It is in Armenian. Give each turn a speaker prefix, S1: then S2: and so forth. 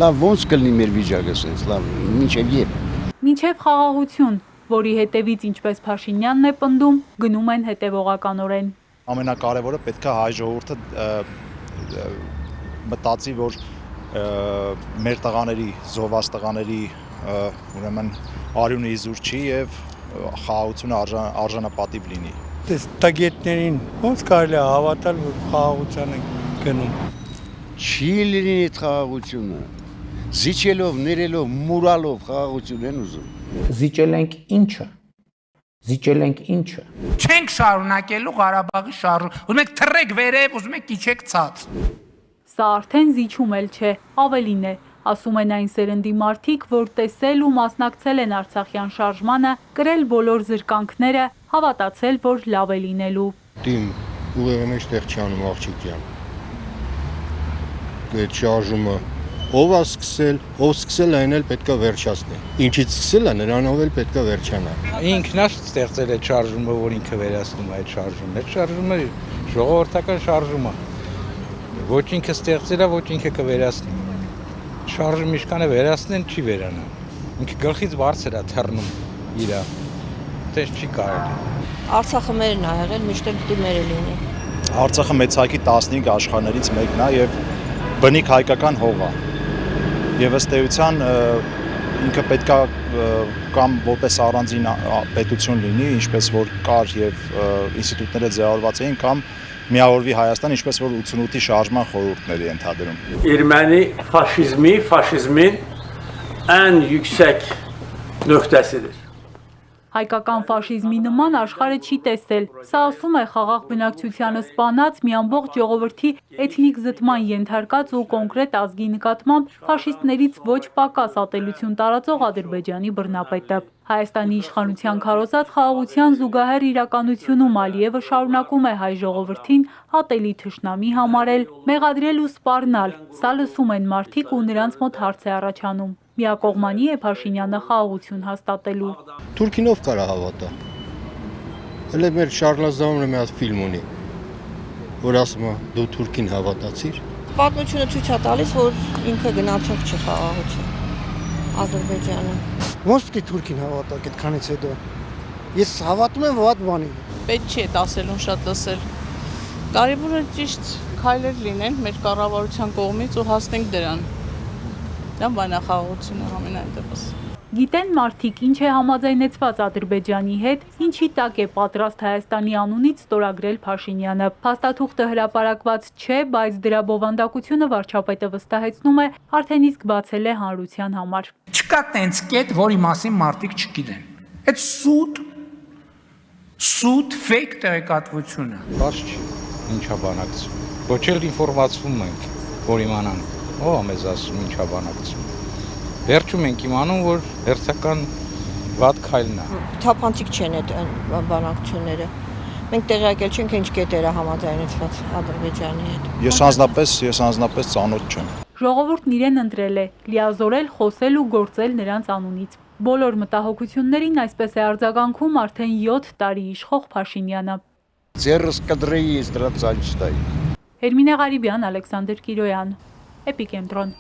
S1: Լավ ոնց կլինի մեր վիճակը սենց, լավ, մինչև երբ։
S2: Մինչև խաղաղություն, որի հետևից ինչպես Փաշինյանն է պնդում, գնում են հետևողականորեն։
S3: Ամենակարևորը պետք է հայ ժողովուրդը մտածի, որ մեր տղաների, զոհված տղաների ուրեմն արյունը իզուր չի եւ խաղաղությունը արժանապատիվ լինի։
S4: Այս տագետներին ոնց կարելի է հավատալ, որ խաղաղության են գնում։
S1: Չի լինի այդ խաղաղությունը։ Զիջելով, ներելով, մուրալով խաղաղություն են ուզում։
S5: Զիջել ենք ինչը։ Զիջել ենք ինչը։
S6: Չենք շարունակելու Ղարաբաղի շարժումը։ Ուզում եք թռեք վերև, ուզում եք իջեք ցած։
S2: Սա արդեն զիջում էլ չէ, ավելին է, ասում են այն սերնդի մարդիկ, որ տեսել ու մասնակցել են Արցախյան շարժմանը, կրել բոլոր զրկանքները, հավատացել, որ լավ է լինելու։
S7: Դիմ ուղեղի մեջ տեղ չի անում աղջիկյան։ Այդ շարժումը ով սկսել այն էլ պետքա վերջացնի։ Ինչից սկսել է, նրանով էլ պետքա վերջանա։
S8: Ինքն է ստեղծել այդ շարժումը, որ ինքը վերացնում է այդ շարժումը։ Այդ շարժումը ժողովրդական շարժում է։ Ոչ ինքը ստեղծել է, ոչ ինքը կվերացնի։ Շարժումը իշքան է վերացնեն, չի վերանա։ Ինքը գլխից բարձր է թռնում իրա։ Տես չի կարելի։
S9: Արցախը մերն է եղել, միշտ էլ պիտի մերը լինի։
S3: Արցախը մեծ հայքի 15 աշխարհներից մեկն է եւ բնիկ հայկական հող է։ Եվ ըստ էության ինքը պետքա կամ որպես առանձին պետություն լինի, ինչպես որ կար եւ ինստիտուտները ձևավորված էին, կամ միավորվի Հայաստան, ինչպես որ 88-ի շարժման խորհուրդների ընդհանրում։
S10: Erməni faşizmin ən yüksək nöqtəsidir։
S2: Հայկական ֆաշիզմի նման աշխարհը չի տեսել։ Սա ասում է խաղաղ բնակչությանը սպանած մի ամբողջ ժողովրդի էթնիկ զտման ենթարկած ու կոնկրետ ազգի նկատմամբ ֆաշիստներից ոչ պակաս ատելություն տարածող Ադրբեջանի բռնապետը։ Հայաստանի իշխանության քարոզած խաղաղության զուգահեռ իրականությունում Ալիևը շարունակում է հայ ժողովրդին ատելի թշնամի համարել, մեղադրել ու սպառնալ։ Սա լսում են մարդիկ ու նրանց մոտ հարց է առաջանում։ Միակողմանի է Փաշինյանը խաղաղություն հաստատելու։
S7: Թուրքինով կարա հավատա։ Հələ մեր Շարլազանովը մի հատ ֆիլմ ունի, որ ասում է դու թուրքին հավատացիր։
S9: Պատմությունը ցույց է տալիս, որ ինքը գնացող չի խաղաղություն Ադրբեջանը։
S4: Ոնց պիտի թուրքին հավատակ այդքանից հետո։ Ես հավատում եմ վատ բանի։
S9: Պետք չի այդ ասելուն շատ լսել։ Կարևորը ճիշտ քայլեր լինեն մեր կառավարության կողմից ու հասնենք դրան։ Դա բանախաղությունը ամենայն դեպս։
S2: Գիտեն մարդիկ ինչ է համաձայնեցված Ադրբեջանի հետ, ինչի տակ է պատրաստ Հայաստանի անունից ստորագրել Փաշինյանը։ Փաստաթուղթը հրապարակված չէ, բայց դրա բովանդակությունը վարչապետը վստահեցնում է, արդեն իսկ բացել է հանրության համար։
S6: Չկա տենց կետ, որի մասին մարդիկ չգիտեն։ Այդ սուտ ֆեյք տեղեկատվությունը։
S8: Բաց չի, ինչա բանակցում։ Ոչ էլ ինֆորմացվում ենք, որ իմանանք, ով է մեզ ասում ինչա բանակցում։ Վերջում ենք իմանում, որ հերթական վատ քայլն է։
S9: Թափանցիկ չեն այդ բանակցությունները։ Մենք տեղյակել չենք ինչ կետերը համաձայնեցված Ադրբեջանի հետ։
S3: Ես անձնապես ծանոթ չեմ։
S2: Ժողովուրդն իրեն ընտրել է, լիազորել, խոսել ու գործել նրանց անունից։ Բոլոր մտահոգություններին այսպես է արձագանքում արդեն 7 տարի իշխող Փաշինյանը։
S1: Ձերս կդրեի ես դրա ցանչտայի։
S2: Էրմինե Ղարիբյան, Ալեքսանդր Կիրոյան, Էպիկենտրոն։